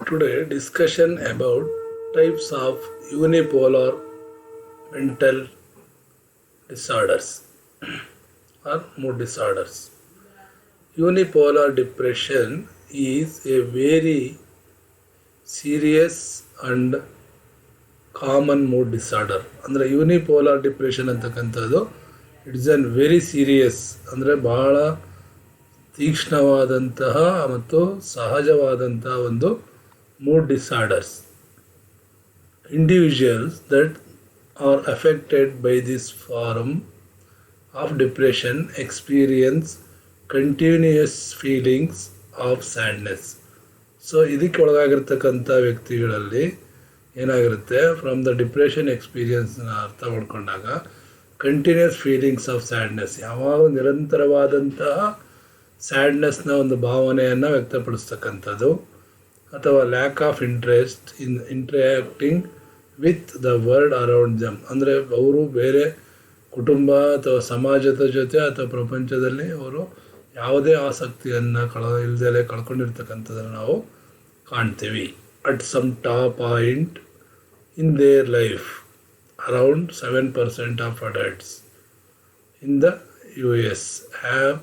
Today discussion about types of unipolar mental disorders or mood disorders. Unipolar depression is a very serious and common mood disorder. ಅಂದರೆ unipolar depression ಅಂತಕ್ಕಂಥದ್ದು it's an very serious, ಅಂದರೆ ಬಹಳ ತೀಕ್ಷ್ಣವಾದಂತಹ ಮತ್ತು ಸಹಜವಾದಂತಹ ಒಂದು mood disorders. Individuals that are affected by this form of depression experience continuous feelings of sadness. So ಇದಕ್ಕೆ ಒಳಗಾಗಿರ್ತಕ್ಕಂಥ ವ್ಯಕ್ತಿಗಳಲ್ಲಿ ಏನಾಗಿರುತ್ತೆ, ಫ್ರಮ್ ದ ಡಿಪ್ರೆಷನ್ ಎಕ್ಸ್ಪೀರಿಯನ್ಸ್ನ ಅರ್ಥ ಮಾಡ್ಕೊಂಡಾಗ ಕಂಟಿನ್ಯೂಸ್ ಫೀಲಿಂಗ್ಸ್ ಆಫ್ ಸ್ಯಾಡ್ನೆಸ್, ಯಾವಾಗ ನಿರಂತರವಾದಂತಹ ಸ್ಯಾಡ್ನೆಸ್ನ ಒಂದು ಭಾವನೆಯನ್ನು ವ್ಯಕ್ತಪಡಿಸ್ತಕ್ಕಂಥದ್ದು, ಅಥವಾ lack of interest in interacting with the world around them, ಅಂದರೆ ಅವರು ಬೇರೆ ಕುಟುಂಬ ಅಥವಾ ಸಮಾಜದ ಜೊತೆ ಅಥವಾ ಪ್ರಪಂಚದಲ್ಲಿ ಅವರು ಯಾವುದೇ ಆಸಕ್ತಿಯನ್ನು ಇಲ್ದಲೇ ಕಳ್ಕೊಂಡಿರ್ತಕ್ಕಂಥದ್ದನ್ನು ನಾವು ಕಾಣ್ತೀವಿ. At some top point in their life. Around 7% of adults in the US have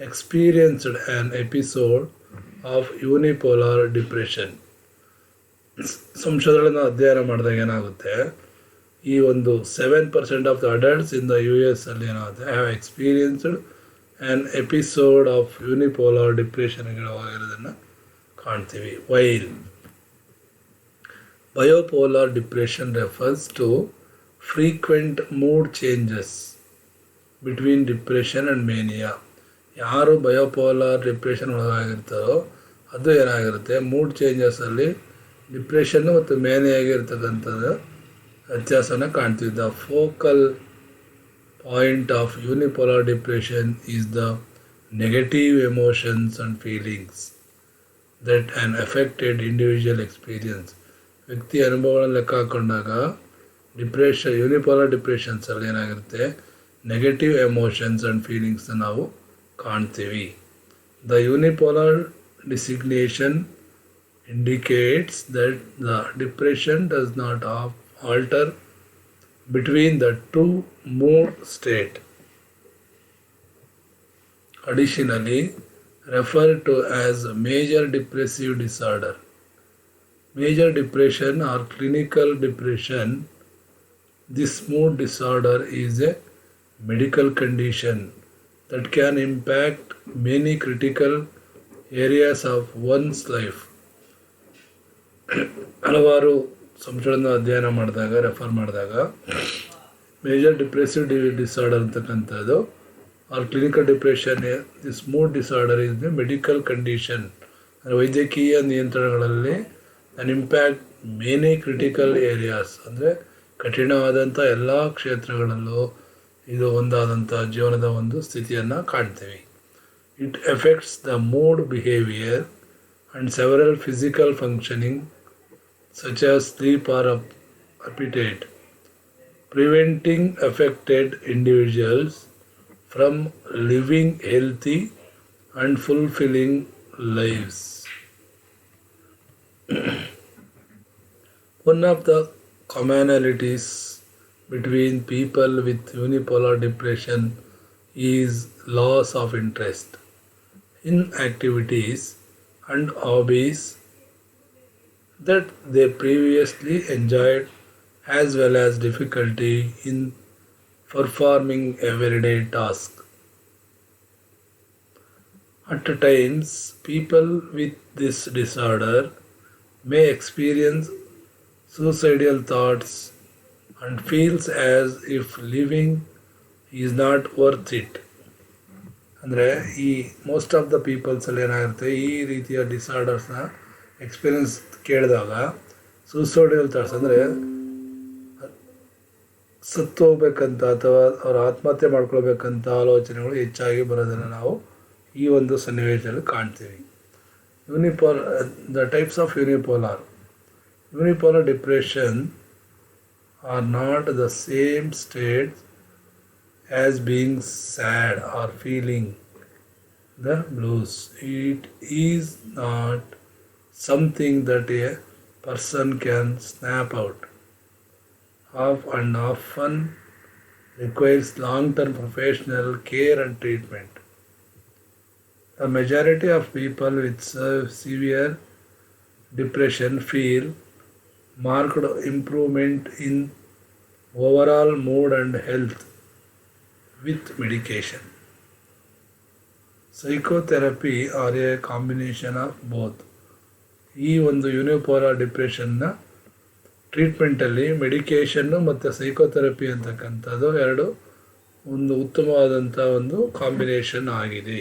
experienced an episode of unipolar depression. ಸಂಶೋಧನೆಯನ್ನು ಅಧ್ಯಯನ ಮಾಡಿದಾಗ ಏನಾಗುತ್ತೆ, ಈ ಒಂದು 7% of the adults in the US ಅಲ್ಲಿ ಏನಾಗುತ್ತೆ, have experienced an episode of unipolar ಡಿಪ್ರೆಷನ್ಗಳಾಗಿರೋದನ್ನು ಕಾಣ್ತೀವಿ. While bipolar depression refers to frequent mood changes between depression and mania. ಯಾರು ಬಯೋಪೋಲಾರ್ ಡಿಪ್ರೆಷನ್ ಒಳಗಾಗಿರ್ತಾರೋ ಅದು ಏನಾಗಿರುತ್ತೆ, ಮೂಡ್ ಚೇಂಜಸಲ್ಲಿ ಡಿಪ್ರೆಷನ್ನು ಮತ್ತು ಮೇನಿಯಾಗಿರ್ತಕ್ಕಂಥದ್ದು ವ್ಯತ್ಯಾಸನ ಕಾಣ್ತೀವಿ. The focal point of unipolar depression is the negative emotions and feelings that an affected individual experience. ವ್ಯಕ್ತಿ ಅನುಭವಗಳನ್ನು ಲೆಕ್ಕ ಹಾಕೊಂಡಾಗ unipolar ಡಿಪ್ರೆಷನ್ಸಲ್ಲಿ ಏನಾಗಿರುತ್ತೆ, negative emotions and ಫೀಲಿಂಗ್ಸ್ನ ನಾವು ಕಾಣ್ತೀವಿ. The unipolar designation indicates that the depression does not alter between the two mood state. Additionally refer to as major depressive disorder. Major depression or clinical depression, this mood disorder is a medical condition that can impact many critical areas of one's life. ಹಲವಾರು ಸಂಶೋಧನೆ ಅಧ್ಯಯನ ಮಾಡಿದಾಗ refer ಮಾಡಿದಾಗ major depressive disorder ಅಂತಕ್ಕಂಥದ್ದು or clinical depression, this mood disorder is a medical condition, ವೈದ್ಯಕೀಯ ನಿಯಂತ್ರಣಗಳಲ್ಲಿ and impact many critical areas, ಅಂದರೆ ಕಠಿಣವಾದಂಥ ಎಲ್ಲ ಕ್ಷೇತ್ರಗಳಲ್ಲೂ ಇದು ಒಂದಾದಂಥ ಜೀವನದ ಒಂದು ಸ್ಥಿತಿಯನ್ನು ಕಾಣ್ತೀವಿ. It effects the mood behaviour and several physical functioning such as sleep or appetite, preventing affected individuals from living healthy and fulfilling lives. One of the commonalities between people with unipolar depression is loss of interest in activities and hobbies that they previously enjoyed, as well as difficulty in performing everyday tasks. At times, people with this disorder may experience suicidal thoughts and feels as if living is not worth it. ಅಂದರೆ ಈ most of the ಪೀಪಲ್ಸಲ್ಲಿ ಏನಾಗಿರುತ್ತೆ, ಈ ರೀತಿಯ ಡಿಸಾರ್ಡರ್ಸ್ನ experience ಕೇಳಿದಾಗ suicidal thoughts, ಅಂದರೆ ಸತ್ತು ಹೋಗ್ಬೇಕಂತ ಅಥವಾ ಅವ್ರ ಆತ್ಮಹತ್ಯೆ ಮಾಡ್ಕೊಳ್ಬೇಕಂತ ಆಲೋಚನೆಗಳು ಹೆಚ್ಚಾಗಿ ಬರೋದನ್ನು ನಾವು ಈ ಒಂದು ಸನ್ನಿವೇಶದಲ್ಲಿ ಕಾಣ್ತೀವಿ. The types of unipolar depression are not the same state as being sad or feeling the blues. It is not something that a person can snap out of and often requires long-term professional care and treatment. The majority of people with severe depression feel marked improvement in overall mood and health with medication. Psychotherapy or a combination of both. ಈ ಒಂದು unipolar ಡಿಪ್ರೆಷನ್ನ ಟ್ರೀಟ್ಮೆಂಟಲ್ಲಿ medication ಮತ್ತು psychotherapy ಅಂತಕ್ಕಂಥದ್ದು ಎರಡು ಒಂದು ಉತ್ತಮವಾದಂಥ ಒಂದು combination ಆಗಿದೆ.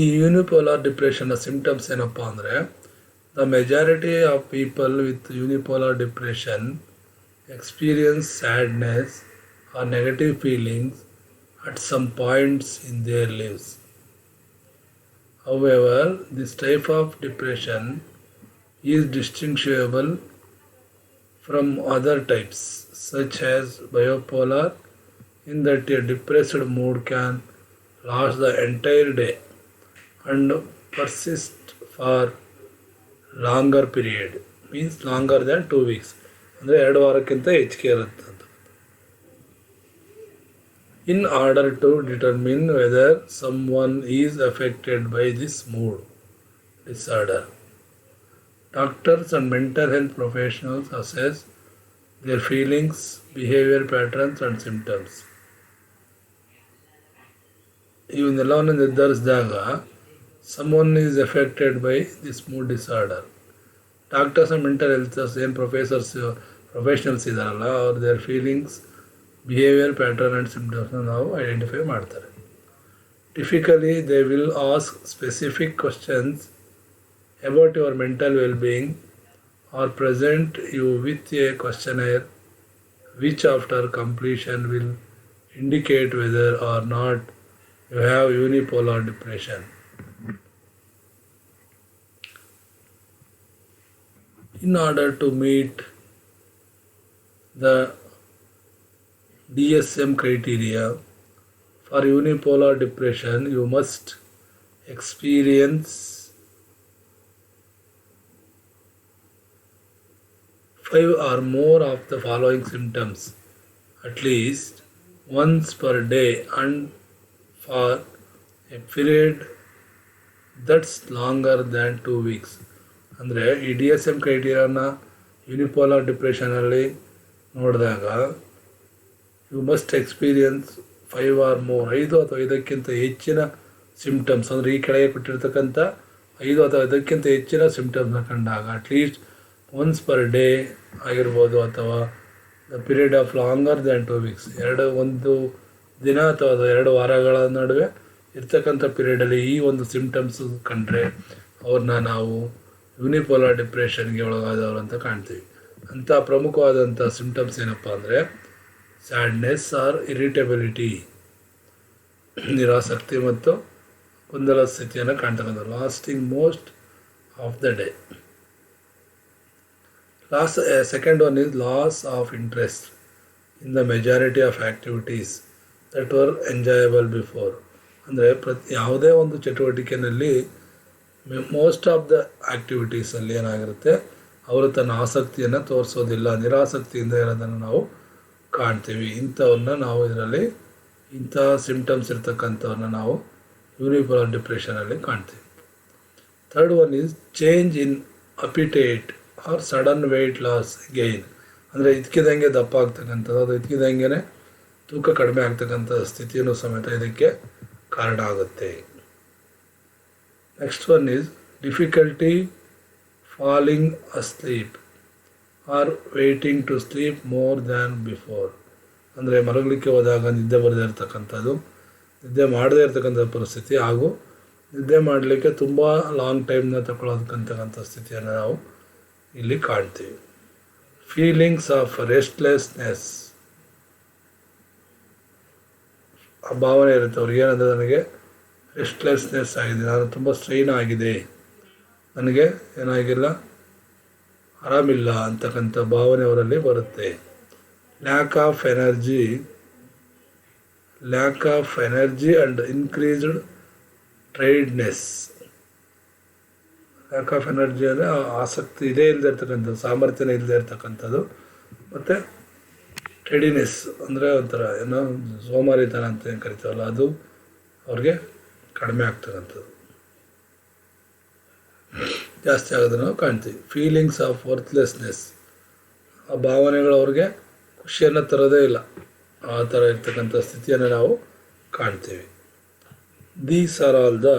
ಈ ಯೂನಿಪೋಲಾರ್ ಡಿಪ್ರೆಷನ್ನ ಸಿಂಪ್ಟಮ್ಸ್ ಏನಪ್ಪ ಅಂದರೆ, the majority of people with unipolar depression experience sadness or negative feelings at some points in their lives. However, this type of depression is distinguishable from other types, such as bipolar, in that a depressed mood can last the entire day and persist for longer period, means longer than 2 weeks. ಅಂದರೆ 2 ವಾರಕ್ಕಿಂತ ಹೆಚ್ಚಿಗೆ ಇರುತ್ತೆ. In order to determine whether someone is affected by this mood disorder, doctors and mental health professionals assess their feelings, behavior patterns and symptoms. ಇವನ್ನೆಲ್ಲವನ್ನು ನಿರ್ಧರಿಸಿದಾಗ someone is affected by this mood disorder. Doctors and mental health ಏನು professionals ಇದ್ದಾರಲ್ಲ, ಅವ್ರು their feelings, behaviour pattern and ಸಿಂಪ್ಟಮ್ಸ್ನ ನಾವು identify ಮಾಡ್ತಾರೆ. Typically they will ask specific questions about your mental wellbeing or present you with a questionnaire which after completion will indicate whether or not you have unipolar depression. In order to meet the DSM criteria for unipolar depression, you must experience 5 or more of the following symptoms at least once per day and for a period that's longer than 2 weeks. ಅಂದರೆ ಈ DSM ಕ್ರೈಟೀರಿಯಾನ unipolar ಡಿಪ್ರೆಷನಲ್ಲಿ ನೋಡಿದಾಗ you must experience 5 or more, 5 ಅಥವಾ 5ಕ್ಕಿಂತ ಹೆಚ್ಚಿನ symptoms, ಅಂದರೆ ಈ ಕೆಳಗೆ ಕೊಟ್ಟಿರ್ತಕ್ಕಂಥ 5 ಅಥವಾ 5ಕ್ಕಿಂತ ಹೆಚ್ಚಿನ ಸಿಂಪ್ಟಮ್ಸ್ನ ಕಂಡಾಗ ಅಟ್ಲೀಸ್ಟ್ ಒನ್ಸ್ ಪರ್ ಡೇ ಆಗಿರ್ಬೋದು, ಅಥವಾ the period of longer than 2 weeks, ಒಂದು ದಿನ ಅಥವಾ 2 ವಾರಗಳ ನಡುವೆ ಇರ್ತಕ್ಕಂಥ ಪೀರಿಯಡಲ್ಲಿ ಈ ಒಂದು ಸಿಂಪ್ಟಮ್ಸ್ ಕಂಡ್ರೆ ಅವ್ರನ್ನ ನಾವು ಯೂನಿಪೋಲಾರ್ ಡಿಪ್ರೆಷನ್ಗೆ ಒಳಗಾದವರು ಅಂತ ಕಾಣ್ತೀವಿ. ಅಂಥ ಪ್ರಮುಖವಾದಂಥ ಸಿಂಪ್ಟಮ್ಸ್ ಏನಪ್ಪ ಅಂದರೆ ಸ್ಯಾಡ್ನೆಸ್ ಆರ್ ಇರಿಟೇಬಿಲಿಟಿ, ನಿರಾಸಕ್ತಿ ಮತ್ತು ಗೊಂದಲ ಸ್ಥಿತಿಯನ್ನು ಕಾಣ್ತಕ್ಕಂಥ lasting most of the day. Second one is loss of interest in the majority of activities that were enjoyable before. ಅಂದರೆ ಯಾವುದೇ ಒಂದು ಚಟುವಟಿಕೆಯಲ್ಲಿ ಮೋಸ್ಟ್ ಆಫ್ ದ ಆ್ಯಕ್ಟಿವಿಟೀಸಲ್ಲಿ ಏನಾಗಿರುತ್ತೆ, ಅವರು ತನ್ನ ಆಸಕ್ತಿಯನ್ನು ತೋರಿಸೋದಿಲ್ಲ, ನಿರಾಸಕ್ತಿಯಿಂದ ಇರೋದನ್ನು ನಾವು ಕಾಣ್ತೀವಿ. ಇಂಥವನ್ನ ನಾವು ಇದರಲ್ಲಿ ಇಂಥ ಸಿಂಪ್ಟಮ್ಸ್ ಇರ್ತಕ್ಕಂಥವ್ರನ್ನ ನಾವು ಯೂನಿಪೋಲಾರ್ ಡಿಪ್ರೆಷನಲ್ಲಿ ಕಾಣ್ತೀವಿ. Third one is change in appetite or sudden weight loss gain, ಅಂದರೆ ಇದ್ಕಿದಂಗೆ ದಪ್ಪ ಆಗ್ತಕ್ಕಂಥದ್ದು, ಅದು ಇದ್ಕಿದಂಗೆ ತೂಕ ಕಡಿಮೆ ಆಗ್ತಕ್ಕಂಥ ಸ್ಥಿತಿಯೂ ಸಮೇತ ಇದಕ್ಕೆ ಕಾರಣ ಆಗುತ್ತೆ. Next one is difficulty falling asleep or waiting to sleep more than before, ಅಂದರೆ ಮಲಗಲಿಕ್ಕೆ ಹೋದಾಗ ನಿದ್ದೆ ಬರದೇ ಇರತಕ್ಕಂಥದ್ದು, ನಿದ್ದೆ ಮಾಡದೇ ಇರತಕ್ಕಂಥ ಪರಿಸ್ಥಿತಿ, ಹಾಗೂ ನಿದ್ದೆ ಮಾಡಲಿಕ್ಕೆ ತುಂಬ ಲಾಂಗ್ ಟೈಮ್ನ ತಗೊಳ್ಳೋದಕ್ಕಂತಕ್ಕಂಥ ಸ್ಥಿತಿಯನ್ನು ನಾವು ಇಲ್ಲಿ ಕಾಣ್ತೀವಿ. ಫೀಲಿಂಗ್ಸ್ ಆಫ್ ರೆಸ್ಟ್ಲೆಸ್ನೆಸ್, ಆ ಭಾವನೆ ಇರುತ್ತೆ ಅವ್ರಿಗೆ, ಏನಂದರೆ ನನಗೆ ರೆಸ್ಟ್ಲೆಸ್ನೆಸ್ ಆಗಿದೆ, ನಾನು ತುಂಬ ಸ್ಟ್ರೈನ್ ಆಗಿದೆ, ನನಗೆ ಏನಾಗಿಲ್ಲ, ಆರಾಮಿಲ್ಲ ಅಂತಕ್ಕಂಥ ಭಾವನೆ ಅವರಲ್ಲಿ ಬರುತ್ತೆ. Lack of energy and increased tiredness, lack of energy ಅಂದರೆ ಆಸಕ್ತಿ ಇದೇ ಇಲ್ಲದೆ ಇರ್ತಕ್ಕಂಥದ್ದು, ಸಾಮರ್ಥ್ಯನೇ ಇಲ್ಲದೆ ಇರ್ತಕ್ಕಂಥದ್ದು. ಮತ್ತು ಟೆಡಿನೆಸ್ ಅಂದರೆ ಒಂಥರ ಏನೋ ಸೋಮಾರಿತನ ಅಂತ ಏನು ಕರಿತೀವಲ್ಲ, ಅದು ಅವ್ರಿಗೆ ಕಡಿಮೆ ಆಗ್ತಕ್ಕಂಥದ್ದು, ಜಾಸ್ತಿ ಆಗೋದನ್ನು ನಾವು ಕಾಣ್ತೀವಿ. ಫೀಲಿಂಗ್ಸ್ ಆಫ್ ವರ್ತ್ಲೆಸ್ನೆಸ್, ಆ ಭಾವನೆಗಳು ಅವ್ರಿಗೆ ಖುಷಿಯನ್ನು ತರೋದೇ ಇಲ್ಲ, ಆ ಥರ ಇರ್ತಕ್ಕಂಥ ಸ್ಥಿತಿಯನ್ನು ನಾವು ಕಾಣ್ತೀವಿ. These are all the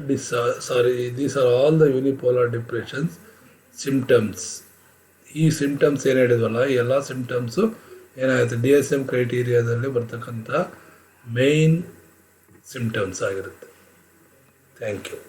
these are all the unipolar depressions symptoms. ಈ ಸಿಮ್ಟಮ್ಸ್ ಏನು ಹೇಳಿದ್ವಲ್ಲ, ಈ ಎಲ್ಲ ಸಿಮ್ಟಮ್ಸು ಏನಾಗುತ್ತೆ, DSM ಕ್ರೈಟೀರಿಯಾದಲ್ಲಿ ಬರ್ತಕ್ಕಂಥ ಮೇಯ್ನ್ ಸಿಮ್ಟಮ್ಸ್ ಆಗಿರುತ್ತೆ. Thank you.